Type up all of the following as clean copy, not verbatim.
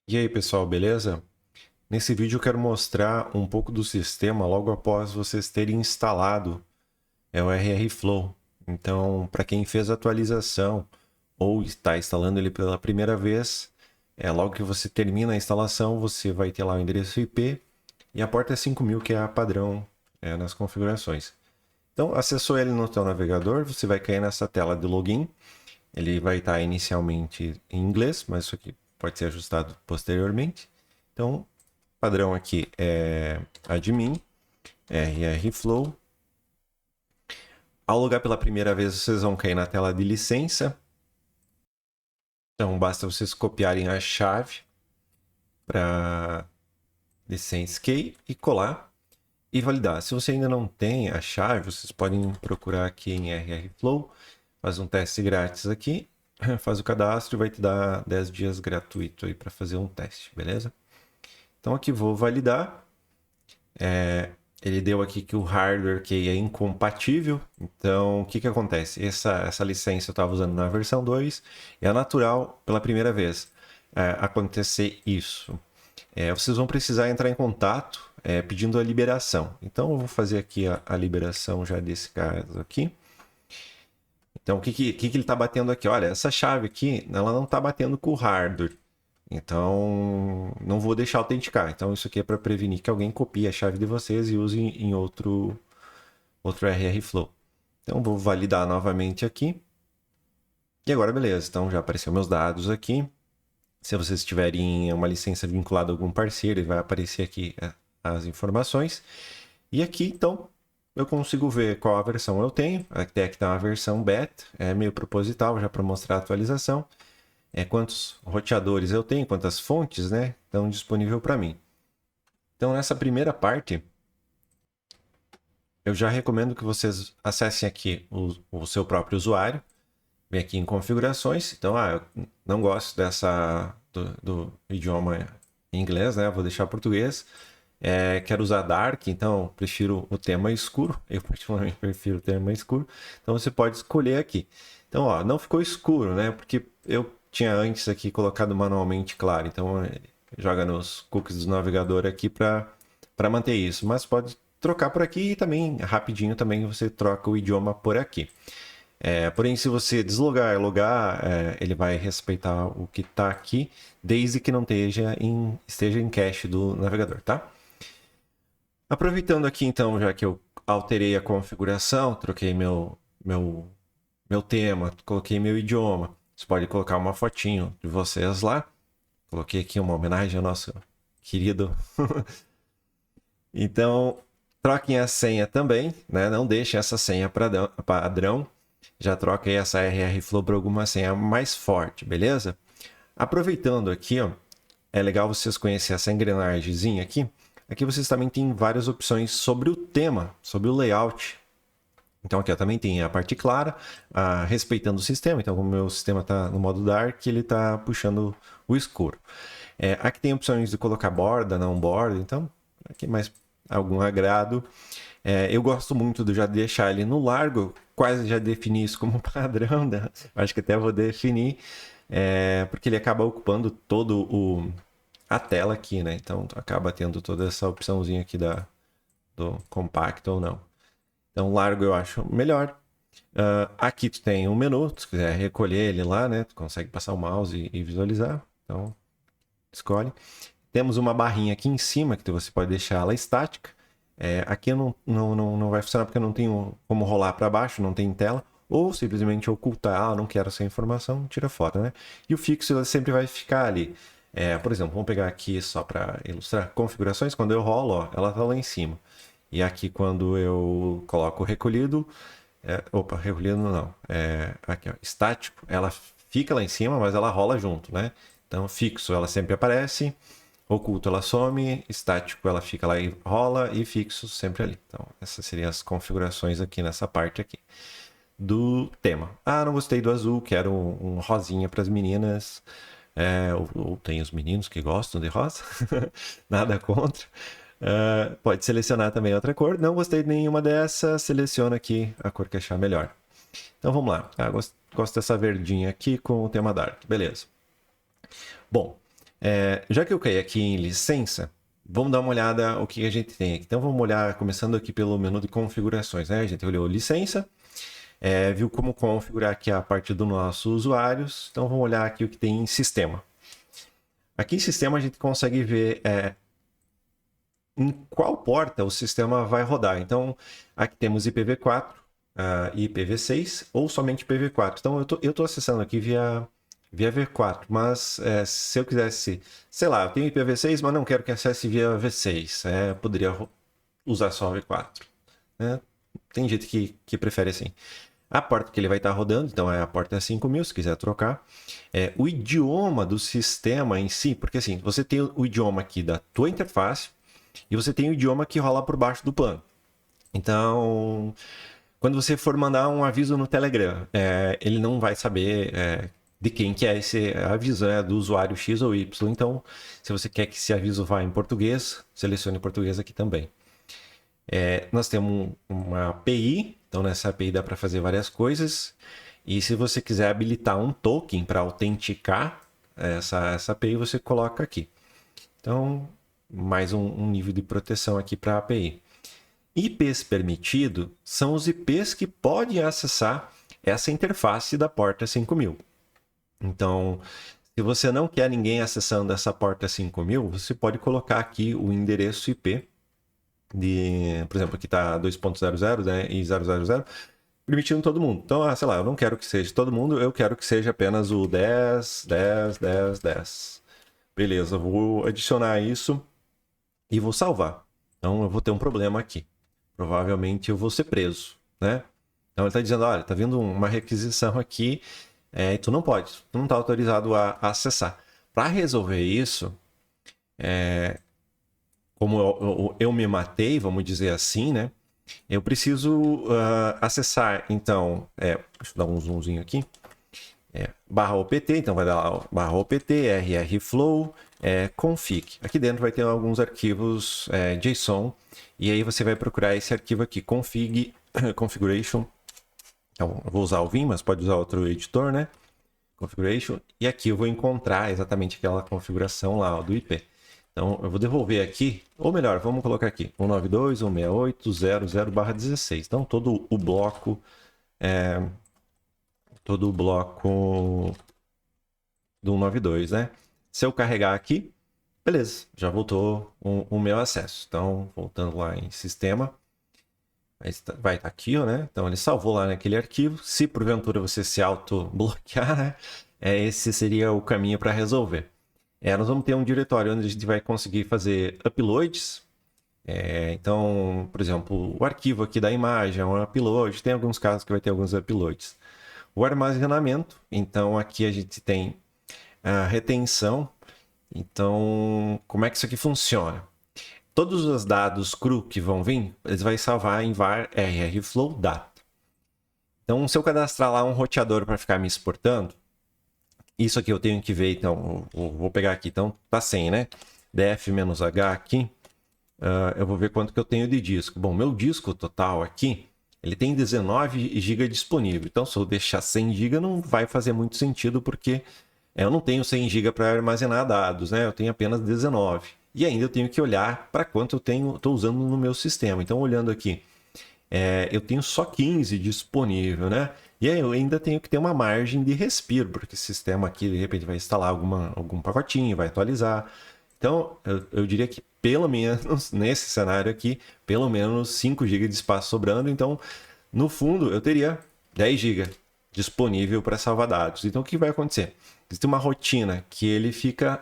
E aí, pessoal, beleza? Nesse vídeo eu quero mostrar um pouco do sistema logo após vocês terem instalado o RR Flow. Então, para quem fez a atualização ou está instalando ele pela primeira vez, logo que você termina a instalação, você vai ter lá o endereço IP e a porta 5000, que é a padrão nas configurações. Então, acessou ele no seu navegador, você vai cair nessa tela de login. Ele vai estar inicialmente em inglês, mas isso aqui pode ser ajustado posteriormente. Então, padrão aqui é admin, rrflow. Ao logar pela primeira vez, vocês vão cair na tela de licença. Então, basta vocês copiarem a chave para licença key e colar e validar. Se você ainda não tem a chave, vocês podem procurar aqui em rrflow, faz um teste grátis aqui, faz o cadastro e vai te dar 10 dias gratuito aí para fazer um teste, beleza? Então aqui vou validar. Ele deu aqui que o hardware que é incompatível. Então, o que acontece? Essa licença eu estava usando na versão 2 e é natural, pela primeira vez, acontecer isso. Vocês vão precisar entrar em contato pedindo a liberação. Então, eu vou fazer aqui a liberação já desse caso aqui. Então, o que ele está batendo aqui? Olha, essa chave aqui, ela não está batendo com o hardware. Então, não vou deixar autenticar. Então, isso aqui é para prevenir que alguém copie a chave de vocês e use em outro RR Flow. Então, vou validar novamente aqui. E agora, beleza. Então, já apareceu meus dados aqui. Se vocês tiverem uma licença vinculada a algum parceiro, vai aparecer aqui as informações. E aqui, então, eu consigo ver qual a versão eu tenho. Até que está uma versão beta, é meio proposital, já para mostrar a atualização. Quantos roteadores eu tenho, quantas fontes, né, estão disponíveis para mim. Então, nessa primeira parte, eu já recomendo que vocês acessem aqui o seu próprio usuário, vem aqui em configurações. Então, eu não gosto do idioma inglês, né, vou deixar português. Quero usar Dark, então prefiro o tema escuro. Eu particularmente prefiro o tema escuro. Então você pode escolher aqui. Então, ó, não ficou escuro, né? Porque eu tinha antes aqui colocado manualmente claro. Então joga nos cookies do navegador aqui para manter isso. Mas pode trocar por aqui e também rapidinho também você troca o idioma por aqui. Porém, se você deslogar e logar, ele vai respeitar o que está aqui, desde que não esteja em cache do navegador, tá? Aproveitando aqui então, já que eu alterei a configuração, troquei meu tema, coloquei meu idioma. Você pode colocar uma fotinho de vocês lá. Coloquei aqui uma homenagem ao nosso querido. Então, troquem a senha também, né? Não deixem essa senha padrão. Já troquei essa RR Flow para alguma senha mais forte, beleza? Aproveitando aqui, ó, é legal vocês conhecerem essa engrenagemzinha aqui. Aqui vocês também têm várias opções sobre o tema, sobre o layout. Então aqui ó, também tem a parte clara, respeitando o sistema. Então como o meu sistema está no modo dark, ele está puxando o escuro. Aqui tem opções de colocar borda, não borda. Então aqui mais algum agrado. Eu gosto muito de já deixar ele no largo, quase já defini isso como padrão. Né? Acho que até vou definir, porque ele acaba ocupando todo a tela aqui, né? Então acaba tendo toda essa opçãozinha aqui do compacto ou não. Então largo eu acho melhor. Aqui tu tem um menu, se quiser recolher ele lá, né? Tu consegue passar o mouse e visualizar. Então escolhe. Temos uma barrinha aqui em cima que você pode deixar ela estática. Aqui não vai funcionar porque eu não tenho como rolar para baixo, não tem tela. Ou simplesmente ocultar, não quero essa informação, tira fora, né? E o fixo ele sempre vai ficar ali. Por exemplo, vamos pegar aqui só para ilustrar configurações. Quando eu rolo, ó, ela está lá em cima. E aqui quando eu coloco recolhido, recolhido não, aqui ó, estático, ela fica lá em cima, mas ela rola junto, né? Então fixo ela sempre aparece, oculto ela some, estático ela fica lá e rola e fixo sempre ali. Então essas seriam as configurações aqui nessa parte aqui do tema. Não gostei do azul, quero um rosinha para as meninas. Ou tem os meninos que gostam de rosa, nada contra. Pode selecionar também outra cor. Não gostei de nenhuma dessas, seleciona aqui a cor que achar melhor. Então vamos lá. Gosto dessa verdinha aqui com o tema dark. Beleza. Bom, Já que eu caí aqui em licença, vamos dar uma olhada o que a gente tem aqui. Então vamos olhar, começando aqui pelo menu de configurações, né? A gente olhou licença, viu como configurar aqui a parte dos nossos usuários. Então vamos olhar aqui o que tem em sistema. Aqui em sistema a gente consegue ver em qual porta o sistema vai rodar. Então aqui temos IPv4 e IPv6 ou somente IPv4. Então eu estou acessando aqui via V4, mas se eu quisesse, sei lá, eu tenho IPv6, mas não quero que acesse via V6, eu poderia usar só V4. Né? Tem gente que prefere assim. A porta que ele vai estar rodando, então é a porta 5000, se quiser trocar. O idioma do sistema em si, porque assim, você tem o idioma aqui da tua interface e você tem o idioma que rola por baixo do pano. Então, quando você for mandar um aviso no Telegram, ele não vai saber de quem que é esse aviso, né? Do usuário X ou Y. Então, se você quer que esse aviso vá em português, selecione português aqui também. Nós temos uma API, então nessa API dá para fazer várias coisas. E se você quiser habilitar um token para autenticar essa API, você coloca aqui. Então, mais um nível de proteção aqui para a API. IPs permitidos são os IPs que podem acessar essa interface da porta 5000. Então, se você não quer ninguém acessando essa porta 5000, você pode colocar aqui o endereço IP por exemplo, aqui está 2.00, né, e 000, permitindo todo mundo. Então, sei lá, eu não quero que seja todo mundo, eu quero que seja apenas o 10, 10, 10, 10. Beleza, vou adicionar isso e vou salvar. Então, eu vou ter um problema aqui. Provavelmente eu vou ser preso, né? Então, ele está dizendo, olha, está vindo uma requisição aqui e tu não pode, tu não está autorizado a acessar. Para resolver isso, como eu me matei, vamos dizer assim, né? Eu preciso acessar, então, deixa eu dar um zoomzinho aqui, /opt, então vai dar lá /opt, rrflow, config. Aqui dentro vai ter alguns arquivos JSON, e aí você vai procurar esse arquivo aqui, config, configuration. Então, eu vou usar o Vim, mas pode usar outro editor, né? Configuration, e aqui eu vou encontrar exatamente aquela configuração lá do IP. Então, eu vou devolver aqui, ou melhor, vamos colocar aqui, 192.168.00/16. Então, todo o bloco do 192, né? Se eu carregar aqui, beleza, já voltou o meu acesso. Então, voltando lá em sistema, vai estar aqui, né? Então, ele salvou lá naquele arquivo. Se porventura você se auto-bloquear, né? Esse seria o caminho para resolver. Nós vamos ter um diretório onde a gente vai conseguir fazer uploads. Então, por exemplo, o arquivo aqui da imagem é um upload. Tem alguns casos que vai ter alguns uploads. O armazenamento. Então, aqui a gente tem a retenção. Então, como é que isso aqui funciona? Todos os dados cru que vão vir, eles vão salvar em var rrflow data. Então, se eu cadastrar lá um roteador para ficar me exportando, isso aqui eu tenho que ver, então, vou pegar aqui, então tá 100, né? df-h aqui, eu vou ver quanto que eu tenho de disco. Bom, meu disco total aqui, ele tem 19 GB disponível. Então, se eu deixar 100 GB, não vai fazer muito sentido, porque eu não tenho 100 GB para armazenar dados, né? Eu tenho apenas 19. E ainda eu tenho que olhar para quanto eu estou usando no meu sistema. Então, olhando aqui, eu tenho só 15 disponível, né? E aí eu ainda tenho que ter uma margem de respiro, porque o sistema aqui, de repente, vai instalar algum pacotinho, vai atualizar. Então, eu diria que pelo menos, nesse cenário aqui, pelo menos 5 GB de espaço sobrando. Então, no fundo, eu teria 10 GB disponível para salvar dados. Então, o que vai acontecer? Existe uma rotina que ele fica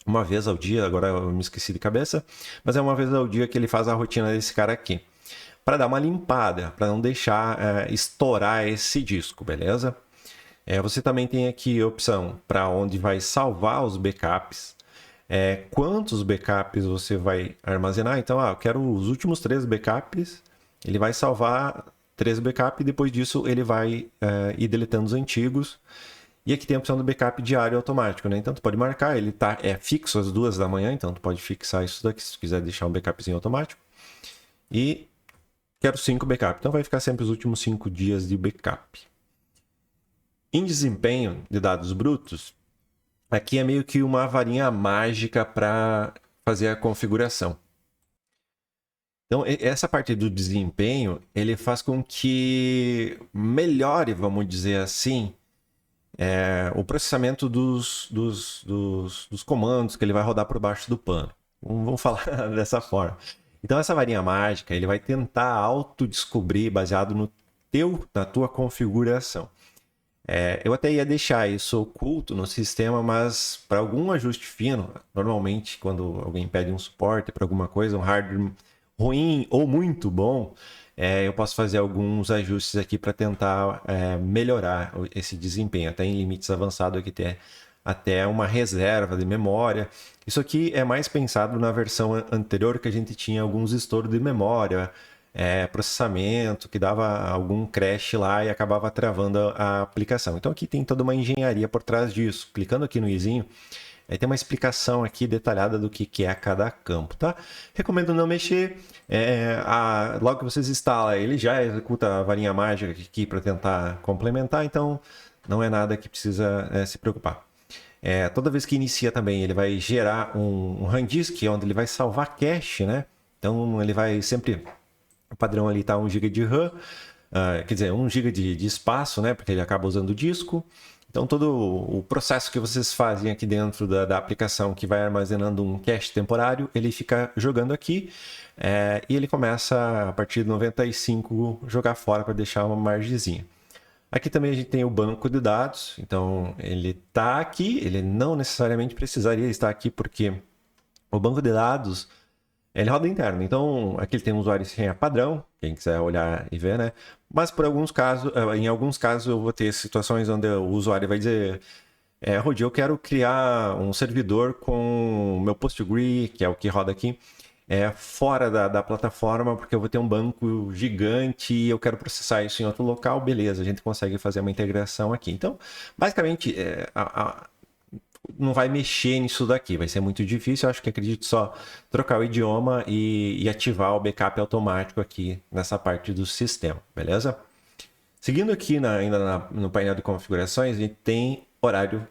uma vez ao dia, agora eu me esqueci de cabeça, mas é uma vez ao dia que ele faz a rotina desse cara aqui, para dar uma limpada, para não deixar estourar esse disco, beleza? Você também tem aqui a opção para onde vai salvar os backups, quantos backups você vai armazenar. Então, eu quero os últimos 3 backups, ele vai salvar 3 backups e depois disso ele vai ir deletando os antigos. E aqui tem a opção do backup diário automático, né? Então, tu pode marcar, ele fixo às 2 da manhã, então tu pode fixar isso daqui se tu quiser deixar um backupzinho automático. E quero 5 backups, então vai ficar sempre os últimos 5 dias de backup. Em desempenho de dados brutos, aqui é meio que uma varinha mágica para fazer a configuração. Então, essa parte do desempenho, ele faz com que melhore, vamos dizer assim, o processamento dos comandos que ele vai rodar por baixo do pano. Vamos falar dessa forma. Então, essa varinha mágica, ele vai tentar autodescobrir baseado na tua configuração. Eu até ia deixar isso oculto no sistema, mas para algum ajuste fino, normalmente quando alguém pede um suporte para alguma coisa, um hardware ruim ou muito bom, eu posso fazer alguns ajustes aqui para tentar melhorar esse desempenho, até em limites avançados aqui ter até uma reserva de memória. Isso aqui é mais pensado na versão anterior, que a gente tinha alguns estouros de memória, processamento, que dava algum crash lá e acabava travando a aplicação. Então aqui tem toda uma engenharia por trás disso. Clicando aqui no izinho, aí tem uma explicação aqui detalhada do que é cada campo, tá? Recomendo não mexer. Logo que vocês instalam, ele já executa a varinha mágica aqui para tentar complementar, então não é nada que precisa se preocupar. Toda vez que inicia também, ele vai gerar um RAM disk, onde ele vai salvar cache, né? Então ele vai sempre... O padrão ali está 1 GB de RAM, quer dizer, 1 GB de espaço, né? Porque ele acaba usando o disco. Então, todo o processo que vocês fazem aqui dentro da aplicação, que vai armazenando um cache temporário, ele fica jogando aqui e ele começa, a partir de 95, jogar fora para deixar uma margenzinha. Aqui também a gente tem o banco de dados, então ele está aqui, ele não necessariamente precisaria estar aqui, porque o banco de dados ele roda interno. Então, aqui ele tem um usuário e senha padrão, quem quiser olhar e ver, né? Mas em alguns casos eu vou ter situações onde o usuário vai dizer: Rodi, eu quero criar um servidor com o meu Postgre, que é o que roda aqui, fora da plataforma, porque eu vou ter um banco gigante e eu quero processar isso em outro local. Beleza, a gente consegue fazer uma integração aqui. Então, basicamente, não vai mexer nisso daqui, vai ser muito difícil. Eu acho que acredito só trocar o idioma e ativar o backup automático aqui nessa parte do sistema, beleza? Seguindo aqui no painel de configurações, a gente tem horário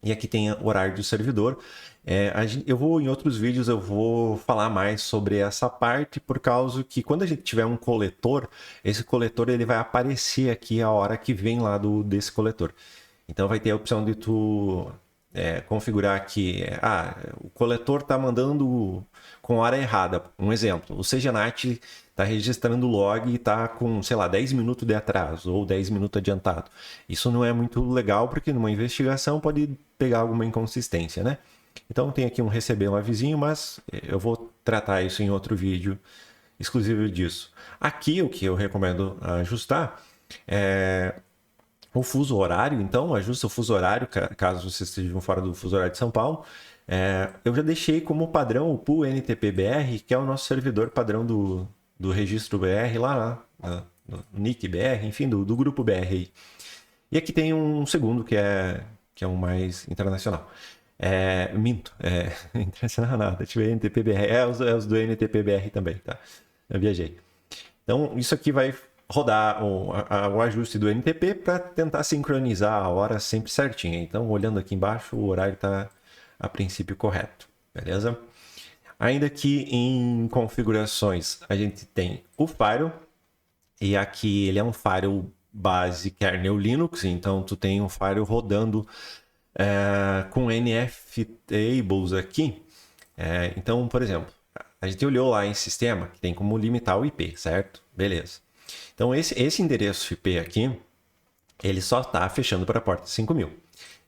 e aqui tem o horário do servidor. Em outros vídeos eu vou falar mais sobre essa parte, por causa que quando a gente tiver um coletor, esse coletor ele vai aparecer aqui a hora que vem lá desse coletor. Então vai ter a opção de tu configurar aqui, o coletor está mandando com hora errada. Um exemplo, o CGNAT está registrando o log e está com, sei lá, 10 minutos de atraso ou 10 minutos adiantado. Isso não é muito legal, porque numa investigação pode pegar alguma inconsistência, né? Então tem aqui receber um avisinho, mas eu vou tratar isso em outro vídeo exclusivo disso. Aqui o que eu recomendo ajustar o fuso horário. Então ajusta o fuso horário caso vocês estejam fora do fuso horário de São Paulo. Eu já deixei como padrão o pool NTP-BR, que é o nosso servidor padrão do registro BR lá no NIC BR, enfim, do grupo BR. E aqui tem um segundo que é um mais internacional. Minto, internacional nada, deixa eu ver, NTP-BR, os do NTP-BR também, tá? Eu viajei. Então isso aqui vai rodar o ajuste do NTP para tentar sincronizar a hora sempre certinha. Então, olhando aqui embaixo, o horário está a princípio correto, beleza? Ainda aqui em configurações, a gente tem o Firewall, e aqui ele é um Firewall base kernel Linux, então tu tem um Firewall rodando com NF-tables aqui. Então, por exemplo, a gente olhou lá em sistema, que tem como limitar o IP, certo? Beleza. Então, esse endereço IP aqui, ele só está fechando para a porta 5000.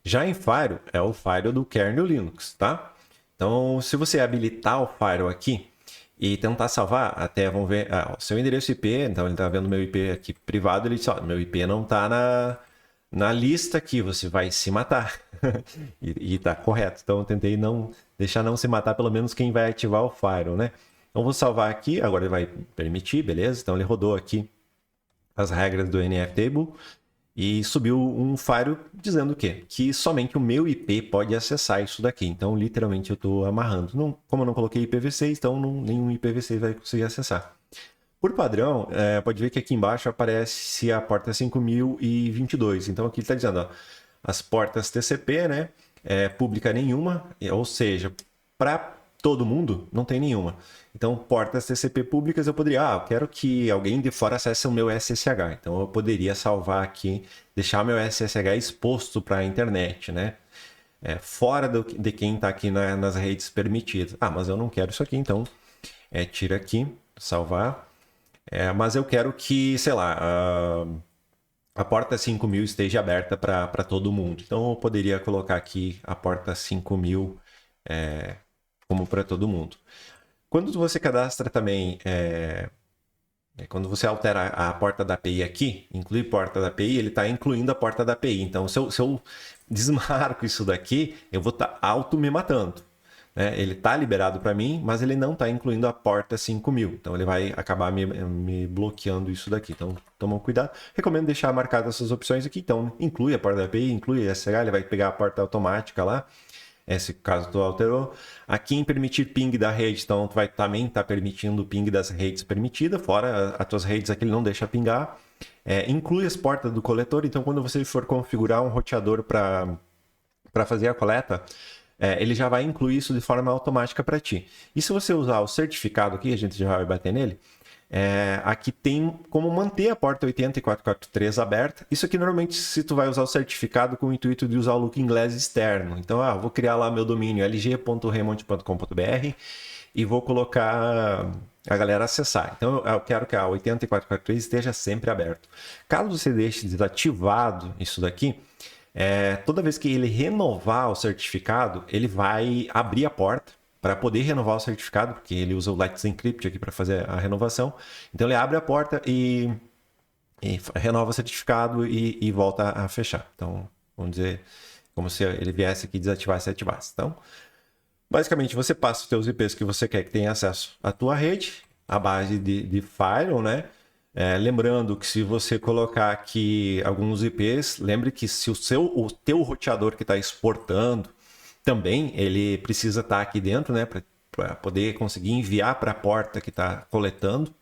Já em Firewall, é o Firewall do kernel Linux, tá? Então, se você habilitar o Firewall aqui e tentar salvar, até vamos ver, o seu endereço IP, então ele está vendo meu IP aqui privado, ele diz, meu IP não está na lista aqui, você vai se matar. E tá correto. Então, eu tentei deixar não se matar, pelo menos quem vai ativar o Firewall, né? Então, vou salvar aqui, agora ele vai permitir, beleza? Então, ele rodou aqui as regras do NF-table e subiu um firewall dizendo o quê? Que somente o meu IP pode acessar isso daqui. Então, literalmente, eu estou amarrando. Como eu não coloquei IPv6, então nenhum IPv6 vai conseguir acessar. Por padrão, pode ver que aqui embaixo aparece a porta 5022. Então, aqui ele está dizendo, as portas TCP, né? pública nenhuma, ou seja, para todo mundo não tem nenhuma. Então, portas TCP públicas eu poderia, eu quero que alguém de fora acesse o meu SSH. Então, eu poderia salvar aqui, deixar meu SSH exposto para a internet, né? Fora de quem está aqui nas redes permitidas. Mas eu não quero isso aqui, então tira aqui, salvar. Mas eu quero que, sei lá, a porta 5000 esteja aberta para todo mundo. Então eu poderia colocar aqui a porta 5000 como para todo mundo. Quando você cadastra também, quando você altera a porta da API aqui, inclui porta da API, ele está incluindo a porta da API. Então, se eu desmarco isso daqui, eu vou estar auto me matando. Né? Ele está liberado para mim, mas ele não está incluindo a porta 5000. Então, ele vai acabar me bloqueando isso daqui. Então, toma cuidado. Recomendo deixar marcadas essas opções aqui. Então, inclui a porta da API, inclui a SSH, ele vai pegar a porta automática lá. Esse caso tu alterou. Aqui em permitir ping da rede, então tu vai também estar permitindo o ping das redes permitida, fora as tuas redes aqui ele não deixa pingar. Inclui as portas do coletor, então quando você for configurar um roteador para fazer a coleta, ele já vai incluir isso de forma automática para ti. E se você usar o certificado aqui, a gente já vai bater nele, aqui tem como manter a porta 80443 aberta. Isso aqui normalmente se tu vai usar o certificado com o intuito de usar o Looking Glass externo. Então, vou criar lá meu domínio lg.remont.com.br e vou colocar a galera acessar. Então, eu quero que a 80443 esteja sempre aberto. Caso você deixe desativado isso daqui, toda vez que ele renovar o certificado, ele vai abrir a porta para poder renovar o certificado, porque ele usa o Let's Encrypt aqui para fazer a renovação. Então ele abre a porta e renova o certificado e volta a fechar. Então, vamos dizer, como se ele viesse aqui desativasse e ativasse. Então, basicamente, você passa os teus IPs que você quer que tenha acesso à tua rede, à base de firewall, né? Lembrando que se você colocar aqui alguns IPs, lembre que se o teu roteador que está exportando também, ele precisa estar aqui dentro, né? Para poder conseguir enviar para a porta que está coletando.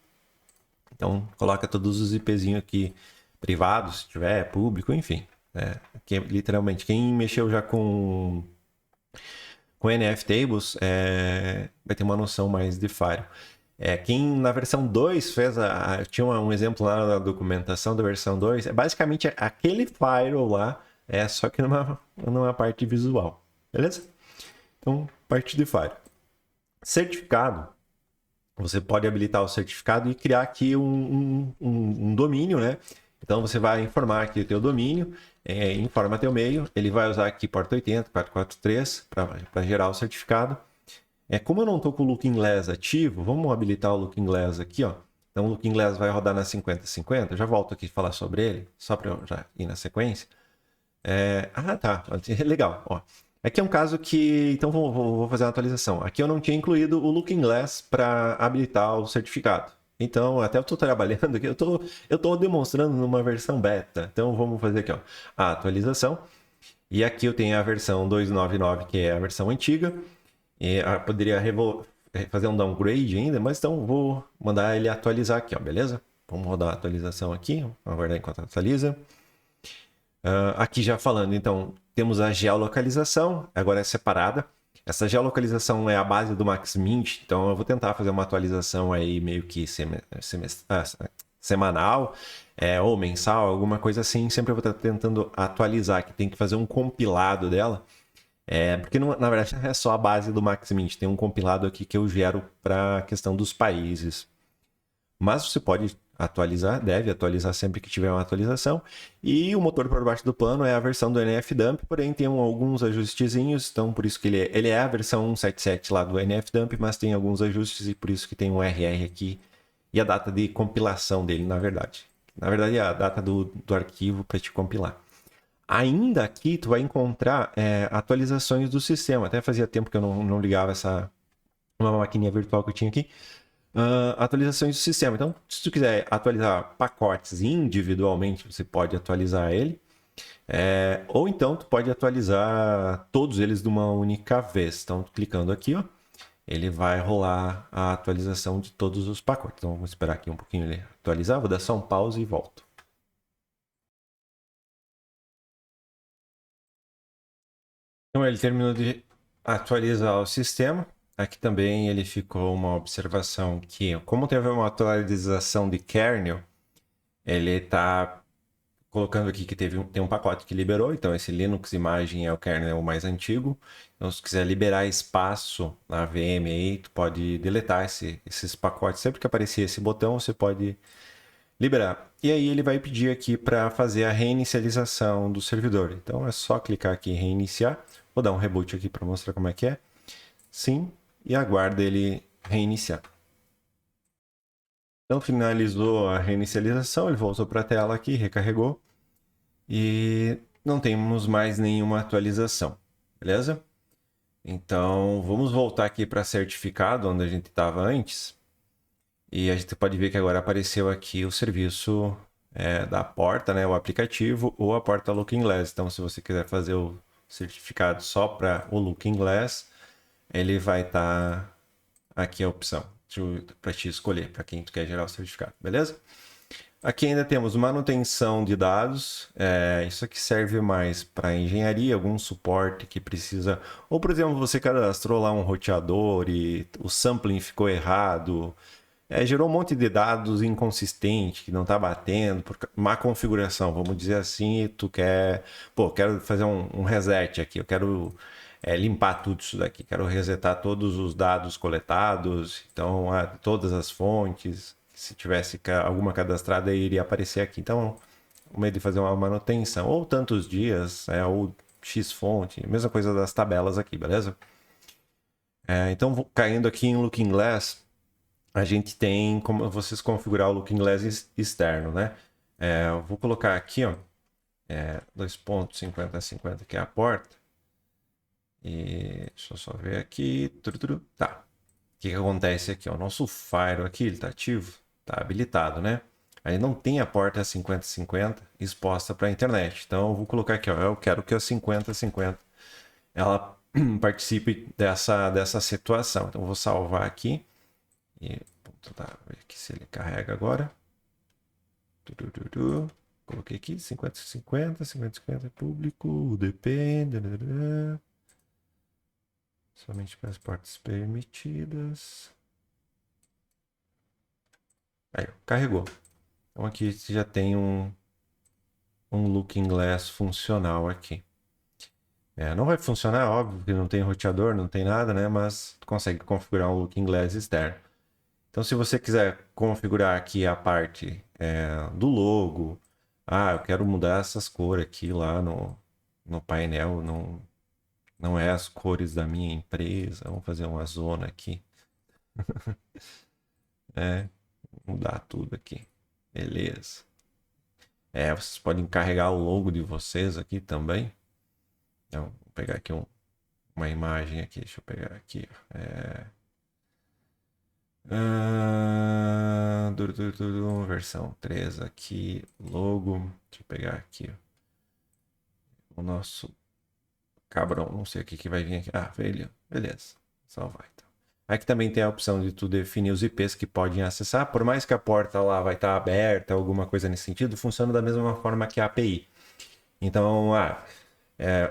Então, coloca todos os IPzinhos aqui privados, se tiver, público, enfim. Literalmente, quem mexeu já com NFTables vai ter uma noção mais de firewall. Quem na versão 2 tinha um exemplo lá na documentação da versão 2, basicamente aquele firewall lá, só que numa parte visual. Beleza? Então, parte de firewall. Certificado. Você pode habilitar o certificado e criar aqui um domínio, né? Então, você vai informar aqui o teu domínio, informa teu e-mail, ele vai usar aqui porta 80, 443 para gerar o certificado. Como eu não estou com o Looking Glass ativo, vamos habilitar o Looking Glass aqui, ó. Então, o Looking Glass vai rodar na 5050. Eu já volto aqui falar sobre ele, só para eu já ir na sequência. Tá. Legal. Ó. Aqui é um caso que... Então, vou fazer uma atualização. Aqui eu não tinha incluído o Looking Glass para habilitar o certificado. Então, até eu estou trabalhando aqui, eu tô demonstrando numa versão beta. Então, vamos fazer aqui, ó, a atualização. E aqui eu tenho a versão 299, que é a versão antiga. Poderia fazer um downgrade ainda, mas então vou mandar ele atualizar aqui, ó, beleza? Vamos rodar a atualização aqui, vamos aguardar enquanto atualiza. Aqui já falando, então, temos a geolocalização, agora é separada. Essa geolocalização é a base do MaxMint, então eu vou tentar fazer uma atualização aí meio que semanal ou mensal, alguma coisa assim. Sempre eu vou estar tentando atualizar, que tem que fazer um compilado dela. Porque na verdade é só a base do MaxMint, tem um compilado aqui que eu gero para a questão dos países. Mas você pode atualizar, deve atualizar sempre que tiver uma atualização. E o motor por baixo do pano é a versão do NFDump, porém tem alguns ajustezinhos, então por isso que ele é a versão 177 lá do NFDump, mas tem alguns ajustes e por isso que tem um RR aqui e a data de compilação dele, na verdade. Na verdade é a data do arquivo para te compilar. Ainda aqui tu vai encontrar atualizações do sistema. Até fazia tempo que eu não ligava uma maquininha virtual que eu tinha aqui. Atualizações do sistema. Então, se tu quiser atualizar pacotes individualmente, você pode atualizar ele. Ou então tu pode atualizar todos eles de uma única vez. Então, clicando aqui, ó, ele vai rolar a atualização de todos os pacotes. Então, vamos esperar aqui um pouquinho ele atualizar. Vou dar só um pause e volto. Então ele terminou de atualizar o sistema. Aqui também ele ficou uma observação que, como teve uma atualização de kernel, ele está colocando aqui que tem um pacote que liberou. Então esse Linux Imagem é o kernel mais antigo. Então se quiser liberar espaço na VM aí, tu pode deletar esses pacotes. Sempre que aparecer esse botão, você pode liberar. E aí ele vai pedir aqui para fazer a reinicialização do servidor. Então é só clicar aqui em reiniciar. Vou dar um reboot aqui para mostrar como é que é. Sim, e aguarda ele reiniciar. Então finalizou a reinicialização, ele voltou para a tela aqui, recarregou e não temos mais nenhuma atualização, beleza? Então vamos voltar aqui para certificado, onde a gente estava antes. E a gente pode ver que agora apareceu aqui o serviço da porta, né, o aplicativo ou a porta Looking Glass. Então, se você quiser fazer o certificado só para o Looking Glass, ele vai estar aqui a opção para te escolher, para quem tu quer gerar o certificado, beleza? Aqui ainda temos manutenção de dados. Isso aqui serve mais para engenharia, algum suporte que precisa. Ou, por exemplo, você cadastrou lá um roteador e o sampling ficou errado. Gerou um monte de dados inconsistente, que não está batendo, por má configuração, vamos dizer assim, e tu quer, quero fazer um reset aqui, eu quero limpar tudo isso daqui, quero resetar todos os dados coletados, então todas as fontes, se tivesse alguma cadastrada iria aparecer aqui, então o meio de fazer uma manutenção, ou tantos dias, ou X fonte, mesma coisa das tabelas aqui, beleza? Então, caindo aqui em Looking Glass, a gente tem como vocês configurar o Looking Glass externo, né? Eu vou colocar aqui, ó, 2.5050, que é a porta. E deixa eu só ver aqui. Tá. O que acontece aqui? Ó, o nosso firewall aqui, ele está ativo, está habilitado, né? Aí não tem a porta 5050 exposta para a internet. Então eu vou colocar aqui, ó, eu quero que a 5050 ela participe dessa situação. Então eu vou salvar aqui. E tentar ver aqui se ele carrega agora. Coloquei aqui 50-50, 50-50 é público, UDP, somente para as portas permitidas. Aí, carregou. Então aqui você já tem um Looking Glass funcional aqui. Não vai funcionar, óbvio, que não tem roteador, não tem nada, né? Mas tu consegue configurar um Looking Glass externo. Então, se você quiser configurar aqui a parte do logo, eu quero mudar essas cores aqui lá no painel, não é as cores da minha empresa, vamos fazer uma zona aqui, mudar tudo aqui, beleza. Vocês podem carregar o logo de vocês aqui também. Então, vou pegar aqui uma imagem aqui, deixa eu pegar aqui, versão 3 aqui, logo. Deixa eu pegar aqui o nosso cabrão, não sei o que vai vir aqui. Veio, beleza, só vai. Então. Aqui também tem a opção de tu definir os IPs que podem acessar, por mais que a porta lá vai estar aberta, alguma coisa nesse sentido, funciona da mesma forma que a API. Então,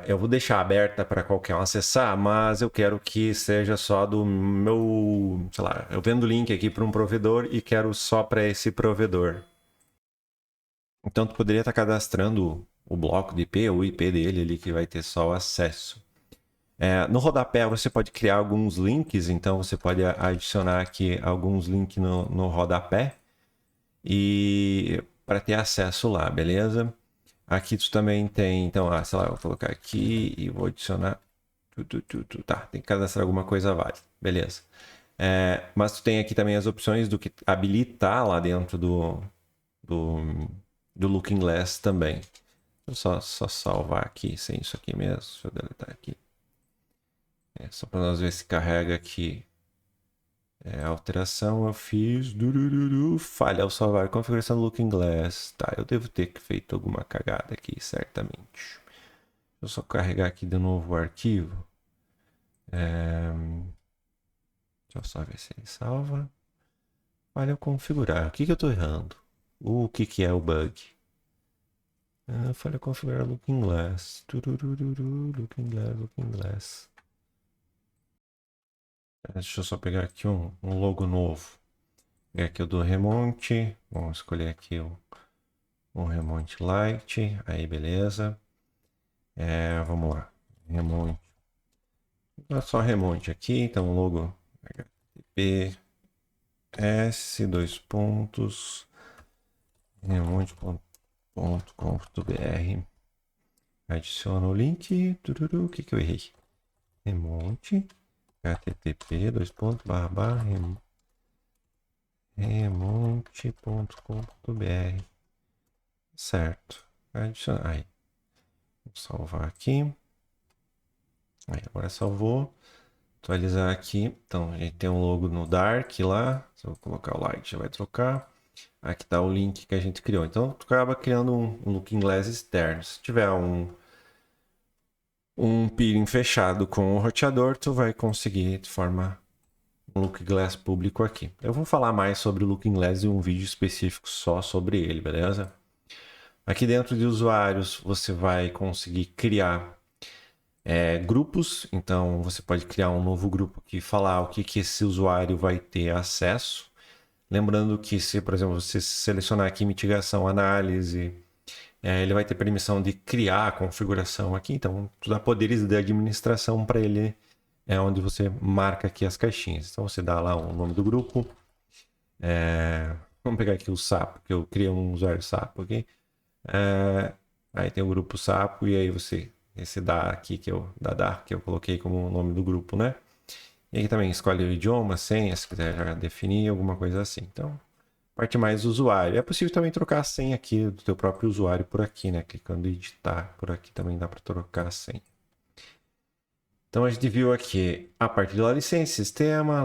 eu vou deixar aberta para qualquer um acessar, mas eu quero que seja só do meu, sei lá, eu vendo link aqui para um provedor e quero só para esse provedor. Então tu poderia estar cadastrando o bloco de IP, o IP dele ali que vai ter só o acesso. No rodapé você pode criar alguns links, então você pode adicionar aqui alguns links no rodapé e para ter acesso lá, beleza? Aqui tu também tem, então, sei lá, eu vou colocar aqui e vou adicionar. Tá, tem que cadastrar alguma coisa válida, beleza. Mas tu tem aqui também as opções do que habilitar lá dentro do Looking Glass também. Só salvar aqui, sem isso aqui mesmo. Deixa eu deletar aqui. Só para nós ver se carrega aqui. Alteração eu fiz. Falha ao salvar configuração do Looking Glass. Tá, eu devo ter feito alguma cagada aqui, certamente. Deixa eu só carregar aqui de novo o arquivo. Deixa eu só ver se ele salva. Falha ao configurar. O que eu estou errando? O que é o bug? Falha configurar Looking Glass. Turururu, Looking Glass, Looking Glass. Deixa eu só pegar aqui um logo novo. Pegar aqui o do Remonte. Vamos escolher aqui o Remonte Lite. Aí, beleza. Vamos lá. Remonte. É só Remonte aqui. Então, logo HTTPS, dois pontos, remonte.com.br. Adiciona o link. Tururu, o que eu errei? Remonte. HTTP, dois pontos, barra, remonte.com.br. Certo. Adicionar. Aí. Vou salvar aqui. Aí, agora salvou. Atualizar aqui. Então, a gente tem um logo no Dark lá. Se eu colocar o Light, já vai trocar. Aqui está o link que a gente criou. Então, tu acaba criando um Looking Glass externo. Se tiver um peering fechado com o roteador, tu vai conseguir de forma um Looking Glass público aqui. Eu vou falar mais sobre o Looking Glass em um vídeo específico só sobre ele, beleza? Aqui dentro de usuários, você vai conseguir criar grupos. Então, você pode criar um novo grupo que falar o que esse usuário vai ter acesso. Lembrando que se, por exemplo, você selecionar aqui mitigação, análise, ele vai ter permissão de criar a configuração aqui. Então, tu dá poderes de administração para ele, onde você marca aqui as caixinhas. Então, você dá lá o nome do grupo. Vamos pegar aqui o sapo, que eu criei um usuário sapo aqui. Aí tem o grupo sapo e aí esse dá aqui que eu coloquei como nome do grupo, né? E aqui também escolhe o idioma, senha, se quiser já definir alguma coisa assim. Então, parte mais do usuário. É possível também trocar a senha aqui do teu próprio usuário por aqui, né? Clicando em editar por aqui também dá para trocar a senha. Então a gente viu aqui a parte de licença, sistema,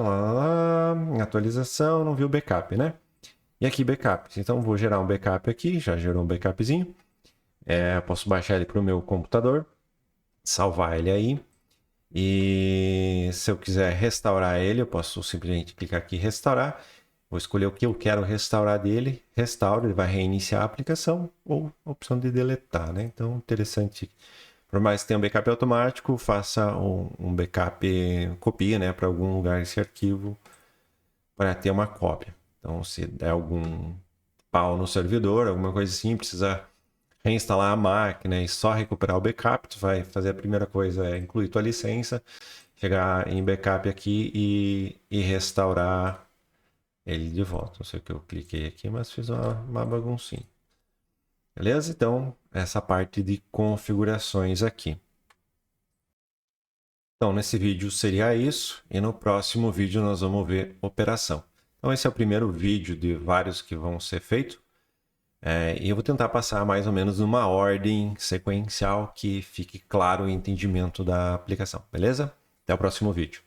atualização, não viu backup, né? E aqui backup. Então vou gerar um backup aqui, já gerou um backupzinho. Posso baixar ele para o meu computador, salvar ele aí. E se eu quiser restaurar ele, eu posso simplesmente clicar aqui em restaurar. Vou escolher o que eu quero restaurar dele. Restauro, ele vai reiniciar a aplicação ou a opção de deletar, né? Então, interessante. Por mais que tenha um backup automático, faça um backup, copia, né, para algum lugar esse arquivo para ter uma cópia. Então, se der algum pau no servidor, alguma coisa assim, precisa reinstalar a máquina e só recuperar o backup, tu vai fazer a primeira coisa é incluir tua licença, chegar em backup aqui e restaurar ele de volta. Não sei o que eu cliquei aqui, mas fiz uma baguncinha. Beleza? Então, essa parte de configurações aqui. Então, nesse vídeo seria isso, e no próximo vídeo nós vamos ver operação. Então, esse é o primeiro vídeo de vários que vão ser feitos. E eu vou tentar passar mais ou menos numa ordem sequencial que fique claro o entendimento da aplicação, beleza? Até o próximo vídeo.